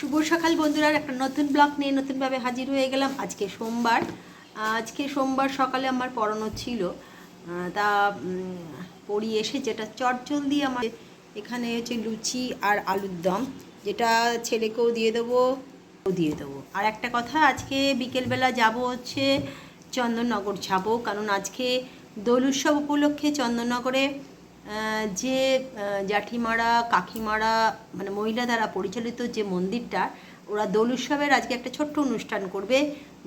শুভ সকাল বন্ধুরা, একটা নতুন ব্লগ নিয়ে নতুনভাবে হাজির হয়ে গেলাম। আজকে সোমবার সকালে আমার পড়ানো ছিল, তা পড়ি এসে যেটা চটজলদি আমার এখানে হচ্ছে লুচি আর আলুর দম, যেটা ছেলেকেও দিয়ে দেবো আর একটা কথা, আজকে বিকেলবেলা যাব হচ্ছে চন্দননগর যাব, কারণ আজকে দোল উৎসব উপলক্ষে চন্দননগরে যে জ্যাঠিমারা কাকিমারা মানে মহিলা দ্বারা পরিচালিত যে মন্দিরটা, ওরা দোল উৎসবের আজকে একটা ছোট্ট অনুষ্ঠান করবে,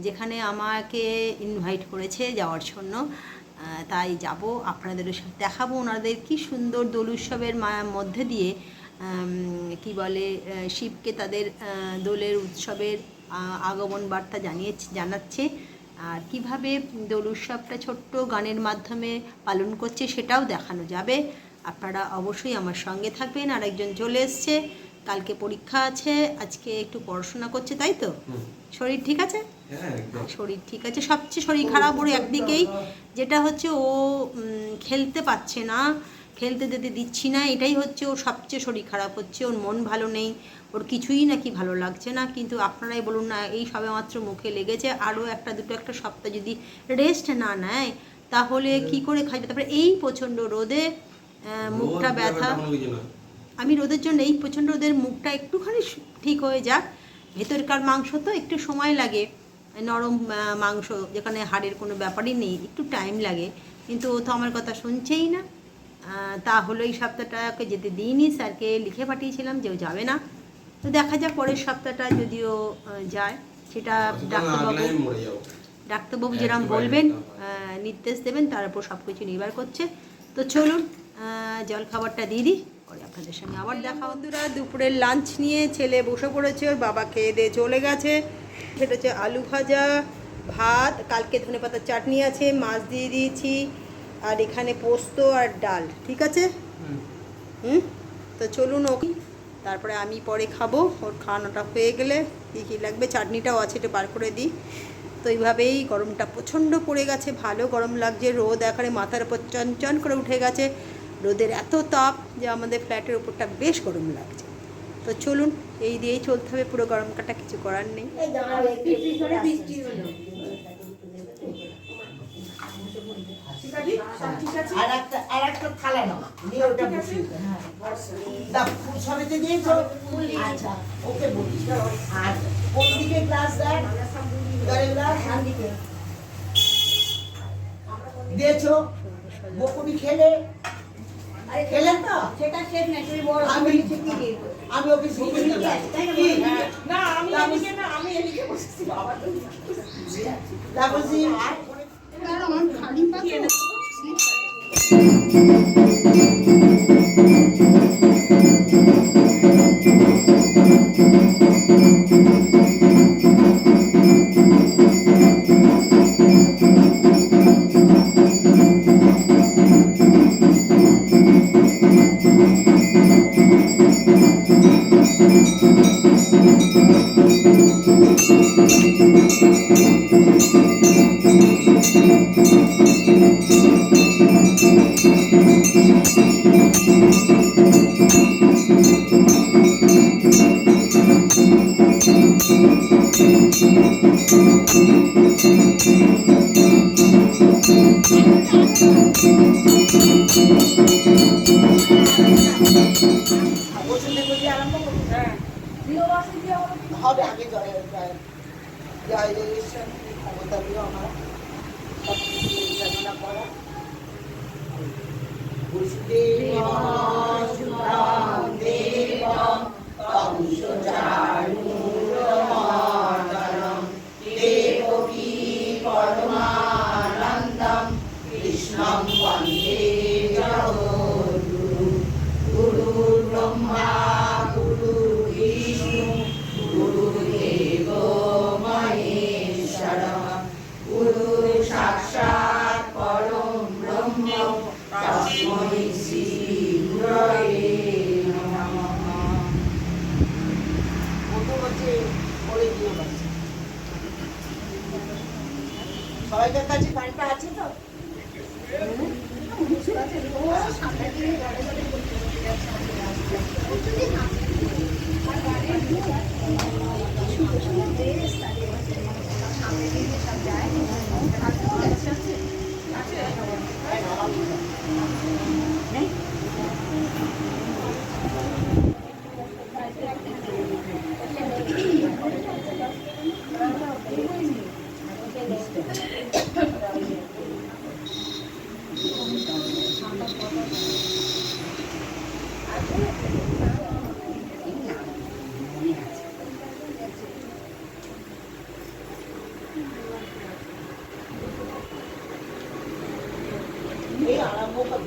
যেখানে আমাকে ইনভাইট করেছে যাওয়ার জন্য। তাই যাব, আপনাদের সাথে দেখাবো ওনাদের কি সুন্দর দোল উৎসবের মধ্যে দিয়ে কি বলে শিবকে তাদের দোলের উৎসবের আগমন বার্তা জানাচ্ছে, আর কিভাবে দোল উৎসবটা ছোট্ট গানের মাধ্যমে পালন করছে সেটাও দেখানো যাবে। আপনারা অবশ্যই আমার সঙ্গে থাকবেন। আর একজন চলে এসছে, কালকে পরীক্ষা আছে, আজকে একটু পড়াশোনা করছে, তাই তো? শরীর ঠিক আছে? শরীর ঠিক আছে, সবচেয়ে শরীর খারাপ ওর একদিকেই, যেটা হচ্ছে ও খেলতে পারছে না, খেলতে যেতে দিচ্ছি না, এটাই হচ্ছে ওর সবচেয়ে শরীর খারাপ হচ্ছে। ওর মন ভালো নেই, ওর কিছুই নাকি ভালো লাগছে না। কিন্তু আপনারাই বলুন না, এই সবেমাত্র মুখে লেগেছে, আরও একটা সপ্তাহ যদি রেস্ট না নেয় তাহলে কি করে খাবে? তারপরে এই প্রচণ্ড রোদে মুখটা ব্যথা, আমি রোদের জন্য এই প্রচণ্ড রোদের মুখটা একটুখানি ঠিক হয়ে যাক। ভেতরকার মাংস তো একটু সময় লাগে, নরম মাংস যেখানে হাড়ের কোনো ব্যাপারই নেই, একটু টাইম লাগে, কিন্তু ও তো আমার কথা শুনছেই না। তাহলে এই সপ্তাহটাকে যেতে দিইনি, স্যারকে লিখে পাঠিয়েছিলাম যে ও যাবে না, তো দেখা যাক পরের সপ্তাহটা যদিও যায়, সেটা ডাক্তারবাবু যেরকম বলবেন নির্দেশ দেবেন, তার উপর সব কিছু নির্ভর করছে। তো চলুন জলখাবারটা দিয়ে দিই, পরে আপনাদের সঙ্গে আবার দেখা। বন্ধুরা, দুপুরের লাঞ্চ নিয়ে ছেলে বসে পড়েছে, ওর বাবা খেয়ে দিয়ে চলে গেছে। সেটা হচ্ছে আলু ভাজা, ভাত, কালকে ধনেপাতার চাটনি আছে, মাছ দিয়ে দিয়েছি, আর এখানে পোস্ত আর ডাল। ঠিক আছে? তো চলুন, ওকে তারপরে আমি পরে খাবো, ওর খাওয়ানোটা হয়ে গেলে কী কী লাগবে, চাটনিটাও আছে, এটা বার করে দিই। তো এইভাবেই, গরমটা প্রচণ্ড পড়ে গেছে, ভালো গরম লাগছে, রোদ এখানে মাথার উপর চনচন করে উঠে গেছে, রোদের এত তাপ যে আমাদের ফ্ল্যাটের উপরটা বেশ গরম লাগছে। তো চলুন, এই দিয়েই চলতে হবে, পুরো গরম কাটা, কিছু করার নেই। খেলেন তো সেটা শেষ না, তুই বড় আমি ওকে শিখিয়ে না, আমি এদিকে বসেছি বাবা, তো দেখো জি আর আমার খালি পাচ্ছে। হবে আগে জয়ের ক্ষমতা দিও আমরা সব কিছু পরিচালনা করা। কৃষ্ণম বন্দে জগদ্গুরু, গুরু ব্রহ্মা গুরু বিষ্ণু গুরুদেব মহেশ্বর, গুরু সাক্ষাৎ পরম ব্রহ্ম, তস্मै শ্রী গুরবে নমঃ। সবাইকার কাছে গানটা আছে তো? সামনে এই আরম্ভ করে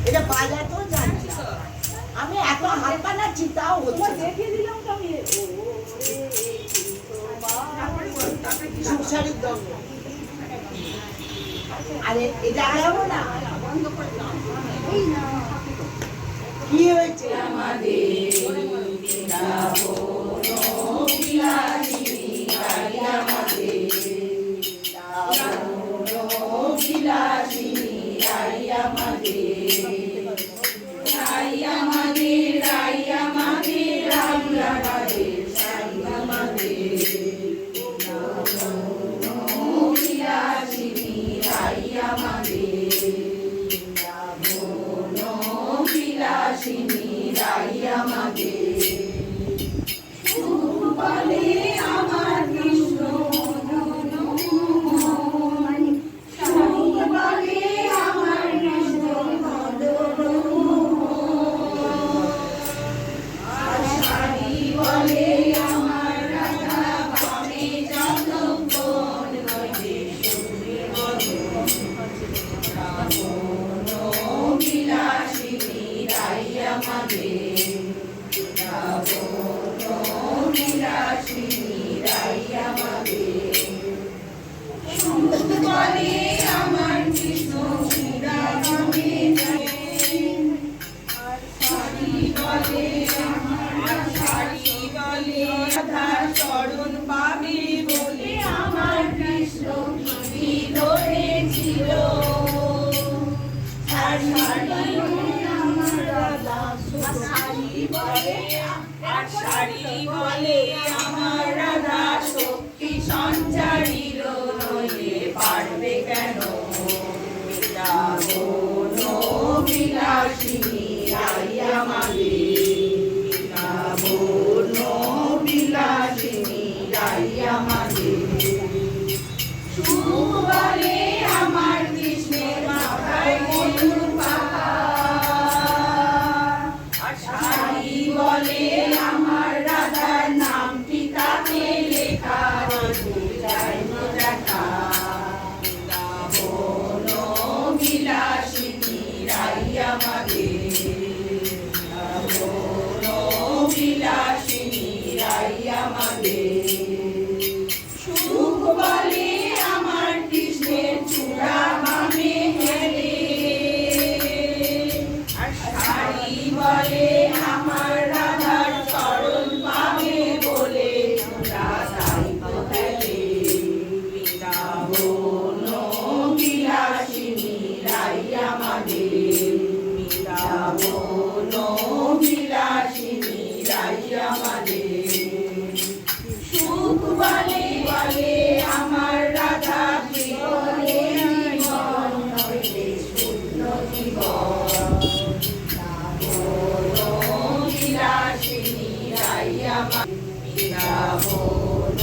এটা বাজাতেও জানি না। আমি এত হাত বানাচ্ছি তাও হচ্ছে না। সুসারির দঙ্গ। আরে এটা আগাবো না। কি হয়েছে আমাদের চরণ পাবে বলে আমার কৃষ্ণ ধরেছিল। বলে আমার রাধা শক্তি সঞ্চারিল নইলে পারবে কেন বৃন্দাবন বিলাসিনী রাইয়া মাগে, বৃন্দাবন বিলাসিনী রাইয়া মাগে। সুখ বলে আমার কৃষ্ণের মাথায় ময়ূর পাহাড়, আর শাড়ি বলে আমার রাধার নামটি তাতে লেখা যায় দেখা। বৃন্দাবন বিলাসিনী রাইয়া মাগে, বৃন্দাবন বিলাসিনী রাইয়া মাগে। সুখ বলে আমার কৃষ্ণের চূড়া বামে হেলে, আর শাড়ি বলে আমার রাধার চরণ পাবে বলে চূড়া দায়িত্ব ফেলে। বৃন্দাবন বিলাসিনী রাইয়া মাগে, বৃন্দাবন বিলাসিনী রাইয়া মাগে। সুখ বলে আমার রাধা জীবনে জীবন নইলে শূন্য জীবন। বৃন্দাবন বিলাসিনী রাইয়া মাগে, বৃন্দাবন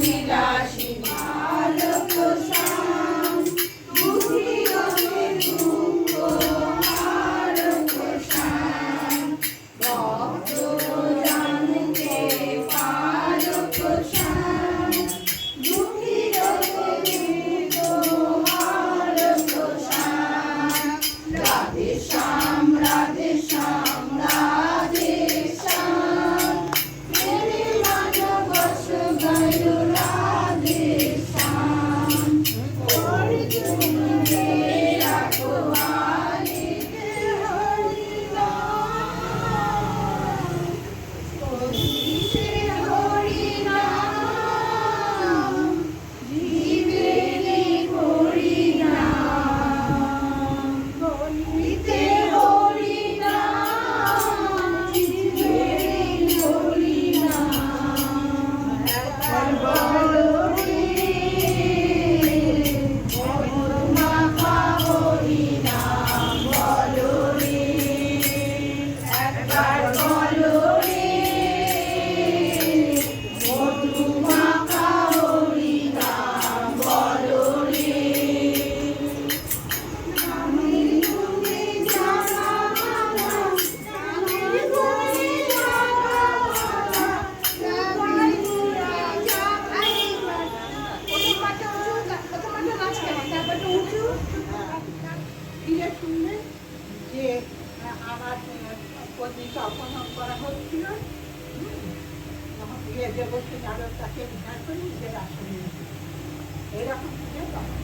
বিলাসিনী। আলোক শাম বুঝি গলে দুঃখ, আলোক শাম ভক্ত জানতে পালক শাম দুঃখী দুঃখিত আলোক শাম। রাধে শ্যাম রাধে শ্যাম রাধে শ্যাম, মেরে মানব গায় রাধে শ্যাম। অর্জুন মেরা কোয়ালি হরি নাম, কলিতে হরি নাম, জীবেরে হরি নাম। কলিতে হরি নাম, জীবেরে হরি নাম। একবার বলো রে মধু মাখা হরি নাম, বলো রে একবার বলো রে মধু মাখা হরি নাম, বলো রে। আমি তুমি জানা মানা, আমি তুমি জানা মানা, সবাই পুরা যাই মানা। প্রথমটা নাচ কেমন, তারপরটা উঁচু। ফিরে শুনলেন যে আমার পত্নীকে অপহরণ করা হচ্ছিল, যখন ফিরে দেবশ্রী যাদব তাকে উদ্ধার করে নিজের আসনে এরকম থেকে তখন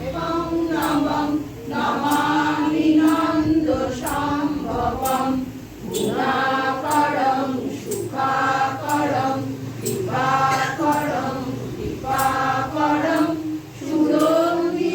এবং নবম নমামি নন্দ সম্ভবম, গুণাকরম সুখাকরম কৃপাকরম কৃপাকরম সুরঙ্গি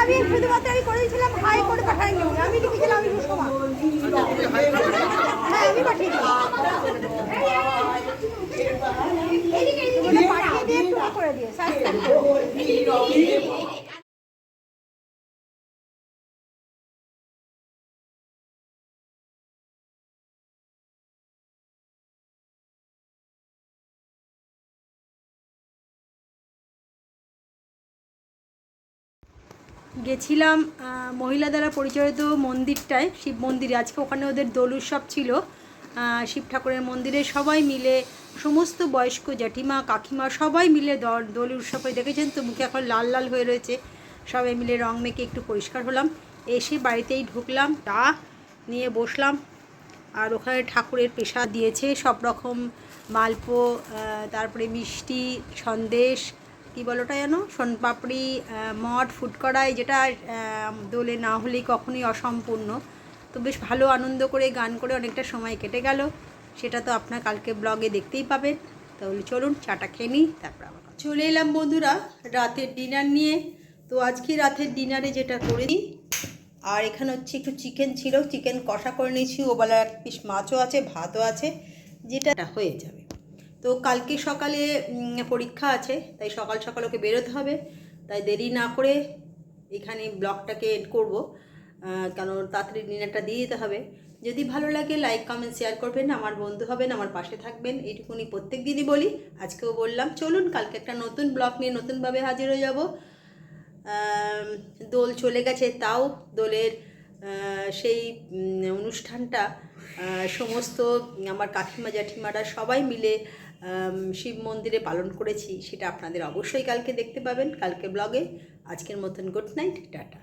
আমি শুধুমাত্র আমি করেছিলাম হাই করে পাঠাইনি, আমি লিখেছিলাম আমি সুষমা। হ্যাঁ আমি পাঠিয়ে দিই, পাঠিয়ে দিয়ে একটু করে দিয়ে গেছিলাম মহিলা দ্বারা পরিচালিত মন্দিরটায়, শিব মন্দিরে। আজকে ওখানে ওদের দোল উৎসব ছিল শিব ঠাকুরের মন্দিরে। সবাই মিলে, সমস্ত বয়স্ক জ্যাঠিমা কাকিমা সবাই মিলে দোল উৎসব হয়ে দেখেছেন তো, মুখে এখন লাল লাল হয়ে রয়েছে। সবাই মিলে রং মেখে একটু পরিষ্কার হলাম, এসে বাড়িতেই ঢুকলাম, চা নিয়ে বসলাম। আর ওখানে ঠাকুরের প্রসাদ দিয়েছে সব রকম, মালপো, তারপরে মিষ্টি, সন্দেশ, কী বলোটা যেন, সোনপাপড়ি, মঠ, ফুটকড়াই, যেটা দোলে না হলেই কখনোই অসম্পূর্ণ। তো বেশ ভালো আনন্দ করে গান করে অনেকটা সময় কেটে গেল, সেটা তো আপনার কালকে ব্লগে দেখতেই পাবেন। তাহলে চলুন চাটা খেয়ে নিই, তারপর আবার চলে এলাম বন্ধুরা রাতের ডিনার নিয়ে। তো আজকে রাতের ডিনারে যেটা করেছি, আর এখানে হচ্ছে একটু চিকেন ছিল, চিকেন কষা করে নিয়েছি, ওবেলা এক পিস মাছও আছে, ভাতও আছে, যেটা হয়ে যাবে। তো কালকে সকালে পরীক্ষা আছে, তাই সকাল সকাল ওকে বেরোতে হবে, তাই দেরি না করে এখানে ব্লগটাকে এড করব, কারণ তাড়াতাড়ি ডিনারটা দিয়ে দিতে হবে। যদি ভালো লাগে লাইক কমেন্ট শেয়ার করবেন, আমার বন্ধু হবেন, আমার পাশে থাকবেন, এইটুকুনি প্রত্যেক দিনই বলি, আজকেও বললাম। চলুন কালকে একটা নতুন ব্লগ নিয়ে নতুনভাবে হাজির হয়ে যাব। দোল চলে গেছে, তাও দোলের সেই অনুষ্ঠানটা সমস্ত আমার কাকিমা জ্যাঠিমারা সবাই মিলে শিব মন্দিরে পালন করেছি, সেটা আপনাদের অবশ্যই কালকে দেখতে পাবেন কালকে ব্লগে। আজকের মতন গুড নাইট, টাটা।